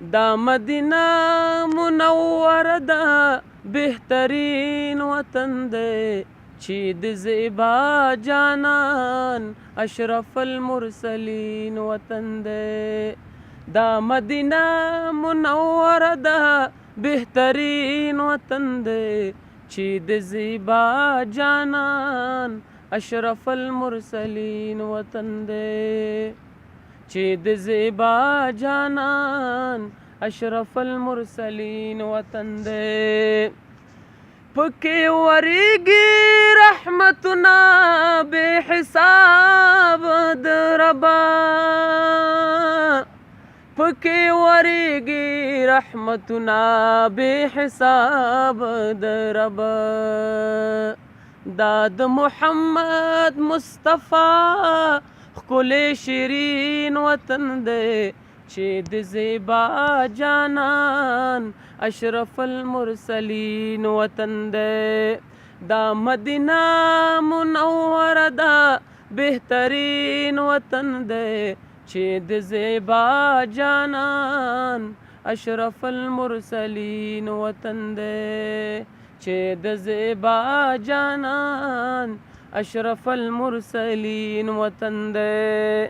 دا مدینه منوره ده بهترین وطن دی چې د زیبا جانان اشرف المرسلین وطن دی دا مدینه منوره ده بهترین وطن دی چې د زیبا جانان اشرف المرسلین وطن دی چې د زیبا جانان اشرف المرسلین وطن دی پکې وریږي رحمتونه بے حساب د ربا پکې وریږي رحمتونه بے حساب د ربا دا د محمد مصطفی ښکلی شیرین وطن دی چې د زیبا جانان اشرف المرسلین وطن دی دا مدینه منوره ده بهترین وطن دی چې د زیبا جانان اشرف المرسلین وطن دی چې د زیبا جانان اشرف المرسلین وطن دی